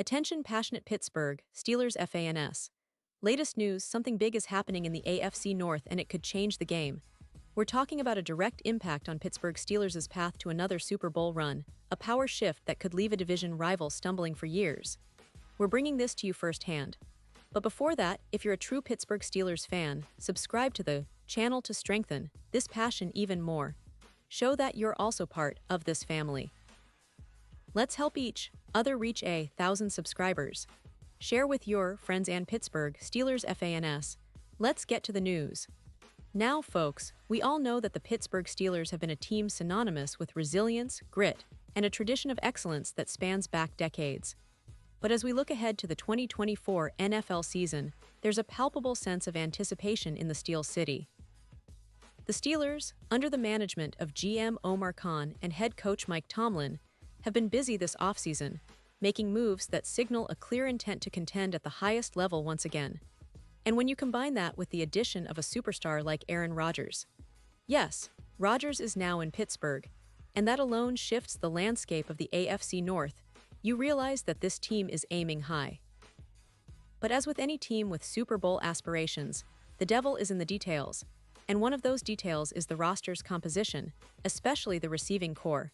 Attention passionate Pittsburgh Steelers fans. Latest news, something big is happening in the AFC North and it could change the game. We're talking about a direct impact on Pittsburgh Steelers' path to another Super Bowl run, a power shift that could leave a division rival stumbling for years. We're bringing this to you firsthand. But before that, if you're a true Pittsburgh Steelers fan, subscribe to the channel to strengthen this passion even more. Show that you're also part of this family. Let's help each other reach 1,000 subscribers. Share with your friends and Pittsburgh Steelers fans. Let's get to the news. Now, folks, we all know that the Pittsburgh Steelers have been a team synonymous with resilience, grit, and a tradition of excellence that spans back decades. But as we look ahead to the 2024 NFL season, there's a palpable sense of anticipation in the Steel City. The Steelers, under the management of GM Omar Khan and head coach Mike Tomlin, have been busy this offseason, making moves that signal a clear intent to contend at the highest level once again. And when you combine that with the addition of a superstar like Aaron Rodgers. Yes, Rodgers is now in Pittsburgh, and that alone shifts the landscape of the AFC North. You realize that this team is aiming high. But as with any team with Super Bowl aspirations, the devil is in the details, and one of those details is the roster's composition, especially the receiving core.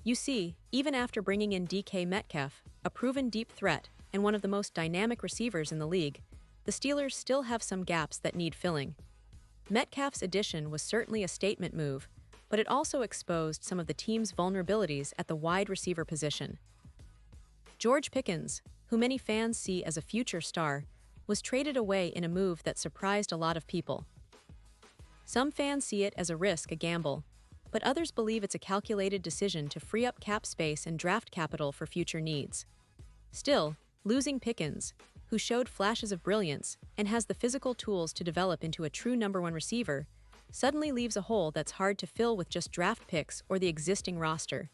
You see, even after bringing in DK Metcalf, a proven deep threat and one of the most dynamic receivers in the league, the Steelers still have some gaps that need filling. Metcalf's addition was certainly a statement move, but it also exposed some of the team's vulnerabilities at the wide receiver position. George Pickens, who many fans see as a future star, was traded away in a move that surprised a lot of people. Some fans see it as a risk, a gamble, but others believe it's a calculated decision to free up cap space and draft capital for future needs. Still, losing Pickens, who showed flashes of brilliance and has the physical tools to develop into a true number one receiver, suddenly leaves a hole that's hard to fill with just draft picks or the existing roster.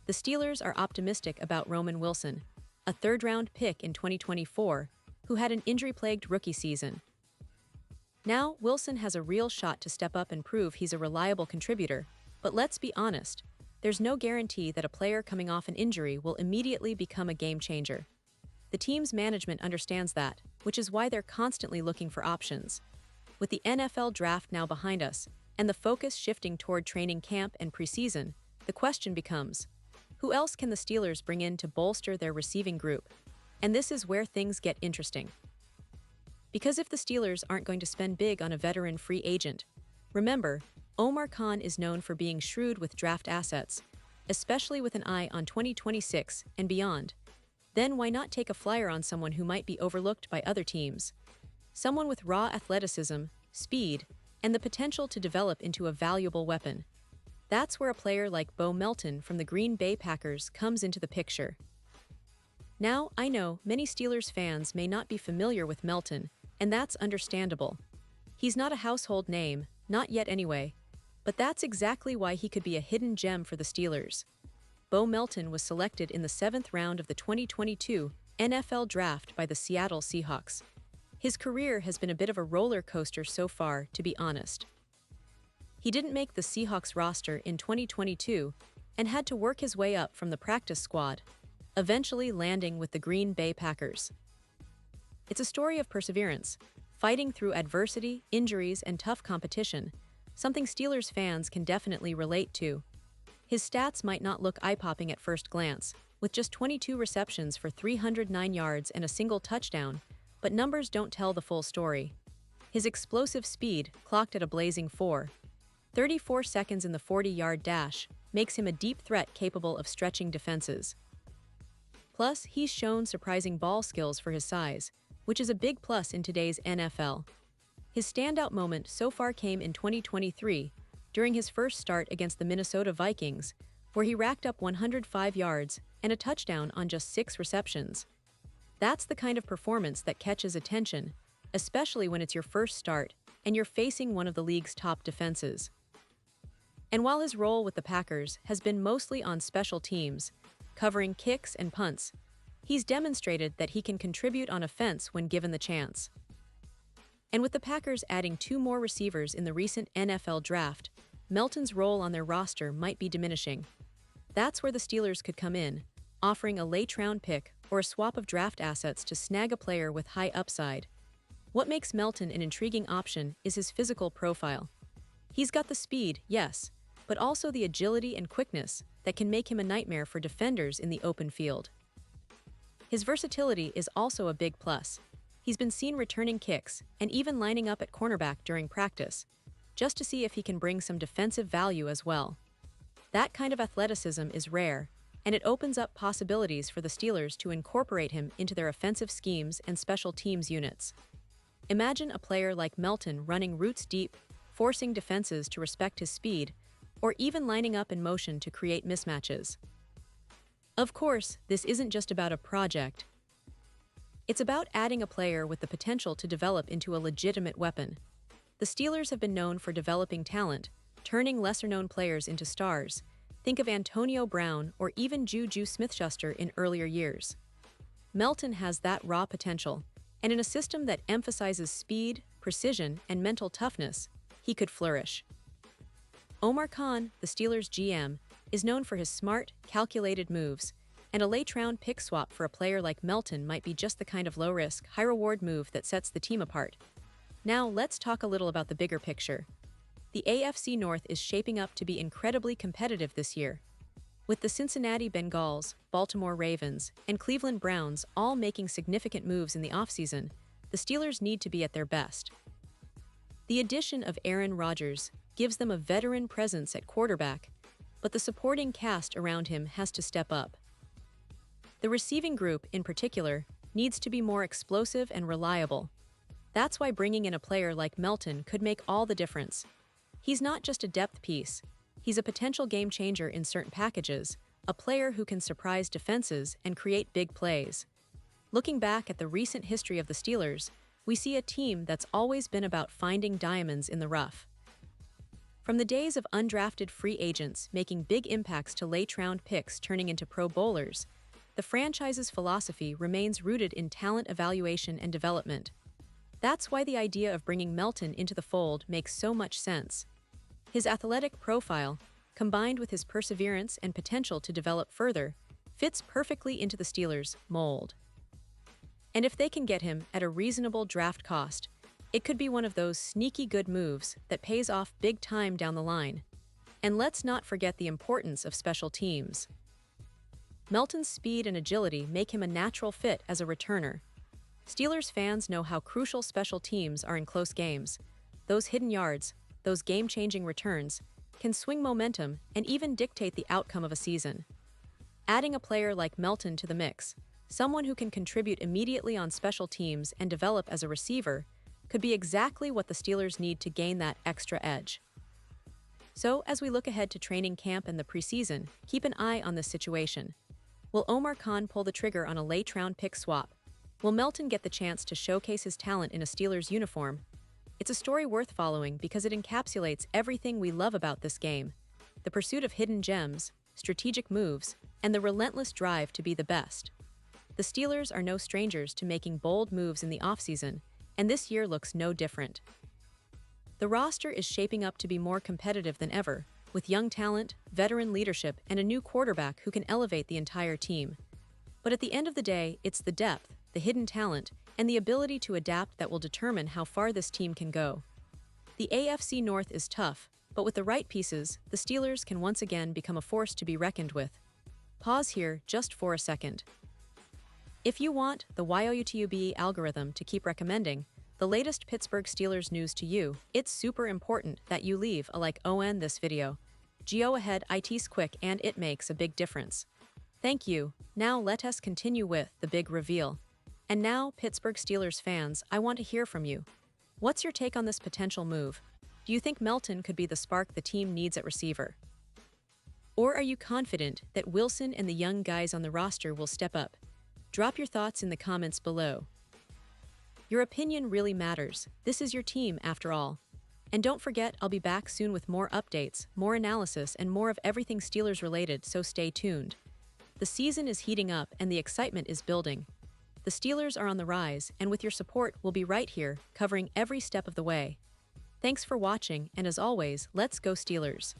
The Steelers are optimistic about Roman Wilson, a third-round pick in 2024, who had an injury-plagued rookie season. Now, Wilson has a real shot to step up and prove he's a reliable contributor, but let's be honest, there's no guarantee that a player coming off an injury will immediately become a game-changer. The team's management understands that, which is why they're constantly looking for options. With the NFL draft now behind us, and the focus shifting toward training camp and preseason, the question becomes, who else can the Steelers bring in to bolster their receiving group? And this is where things get interesting. Because if the Steelers aren't going to spend big on a veteran free agent, remember, Omar Khan is known for being shrewd with draft assets, especially with an eye on 2026 and beyond. Then why not take a flyer on someone who might be overlooked by other teams? Someone with raw athleticism, speed, and the potential to develop into a valuable weapon. That's where a player like Melton from the Green Bay Packers comes into the picture. Now, I know many Steelers fans may not be familiar with Melton, and that's understandable. He's not a household name, not yet anyway, but that's exactly why he could be a hidden gem for the Steelers. Melton was selected in the 7th round of the 2022 NFL Draft by the Seattle Seahawks. His career has been a bit of a roller coaster so far, to be honest. He didn't make the Seahawks roster in 2022 and had to work his way up from the practice squad, eventually landing with the Green Bay Packers. It's a story of perseverance, fighting through adversity, injuries, and tough competition, something Steelers fans can definitely relate to. His stats might not look eye-popping at first glance, with just 22 receptions for 309 yards and a single touchdown, but numbers don't tell the full story. His explosive speed, clocked at a blazing 4.34 seconds in the 40-yard dash, makes him a deep threat capable of stretching defenses. Plus, he's shown surprising ball skills for his size, which is a big plus in today's NFL. His standout moment so far came in 2023, during his first start against the Minnesota Vikings, where he racked up 105 yards and a touchdown on just 6 receptions. That's the kind of performance that catches attention, especially when it's your first start and you're facing one of the league's top defenses. And while his role with the Packers has been mostly on special teams, covering kicks and punts, he's demonstrated that he can contribute on offense when given the chance. And with the Packers adding 2 more receivers in the recent NFL draft, Melton's role on their roster might be diminishing. That's where the Steelers could come in, offering a late-round pick or a swap of draft assets to snag a player with high upside. What makes Melton an intriguing option is his physical profile. He's got the speed, yes, but also the agility and quickness that can make him a nightmare for defenders in the open field. His versatility is also a big plus. He's been seen returning kicks and even lining up at cornerback during practice, just to see if he can bring some defensive value as well. That kind of athleticism is rare, and it opens up possibilities for the Steelers to incorporate him into their offensive schemes and special teams units. Imagine a player like Melton running routes deep, forcing defenses to respect his speed, or even lining up in motion to create mismatches. Of course, this isn't just about a project. It's about adding a player with the potential to develop into a legitimate weapon. The Steelers have been known for developing talent, turning lesser-known players into stars. Think of Antonio Brown or even Juju Smith-Schuster in earlier years. Melton has that raw potential, and in a system that emphasizes speed, precision, and mental toughness, he could flourish. Omar Khan, the Steelers' GM, is known for his smart, calculated moves, and a late-round pick swap for a player like Melton might be just the kind of low-risk, high-reward move that sets the team apart. Now, let's talk a little about the bigger picture. The AFC North is shaping up to be incredibly competitive this year. With the Cincinnati Bengals, Baltimore Ravens, and Cleveland Browns all making significant moves in the offseason, the Steelers need to be at their best. The addition of Aaron Rodgers gives them a veteran presence at quarterback, but the supporting cast around him has to step up. The receiving group, in particular, needs to be more explosive and reliable. That's why bringing in a player like Melton could make all the difference. He's not just a depth piece, he's a potential game changer in certain packages, a player who can surprise defenses and create big plays. Looking back at the recent history of the Steelers, we see a team that's always been about finding diamonds in the rough. From the days of undrafted free agents making big impacts to late-round picks turning into Pro Bowlers, the franchise's philosophy remains rooted in talent evaluation and development. That's why the idea of bringing Melton into the fold makes so much sense. His athletic profile, combined with his perseverance and potential to develop further, fits perfectly into the Steelers' mold. And if they can get him at a reasonable draft cost, it could be one of those sneaky good moves that pays off big time down the line. And let's not forget the importance of special teams. Melton's speed and agility make him a natural fit as a returner. Steelers fans know how crucial special teams are in close games. Those hidden yards, those game-changing returns, can swing momentum and even dictate the outcome of a season. Adding a player like Melton to the mix, someone who can contribute immediately on special teams and develop as a receiver, could be exactly what the Steelers need to gain that extra edge. So, as we look ahead to training camp and the preseason, keep an eye on this situation. Will Omar Khan pull the trigger on a late-round pick swap? Will Melton get the chance to showcase his talent in a Steelers uniform? It's a story worth following because it encapsulates everything we love about this game: the pursuit of hidden gems, strategic moves, and the relentless drive to be the best. The Steelers are no strangers to making bold moves in the offseason, and this year looks no different. The roster is shaping up to be more competitive than ever, with young talent, veteran leadership, and a new quarterback who can elevate the entire team. But at the end of the day, it's the depth, the hidden talent, and the ability to adapt that will determine how far this team can go. The AFC North is tough, but with the right pieces, the Steelers can once again become a force to be reckoned with. Pause here just for a second. If you want the YouTube algorithm to keep recommending the latest Pittsburgh Steelers news to you, it's super important that you leave a like on this video. Go ahead, it's quick and it makes a big difference. Thank you. Now let us continue with the big reveal. And now, Pittsburgh Steelers fans, I want to hear from you. What's your take on this potential move? Do you think Melton could be the spark the team needs at receiver? Or are you confident that Wilson and the young guys on the roster will step up? Drop your thoughts in the comments below. Your opinion really matters. This is your team, after all. And don't forget, I'll be back soon with more updates, more analysis, and more of everything Steelers related, so stay tuned. The season is heating up and the excitement is building. The Steelers are on the rise, and with your support, we'll be right here, covering every step of the way. Thanks for watching, and as always, let's go Steelers!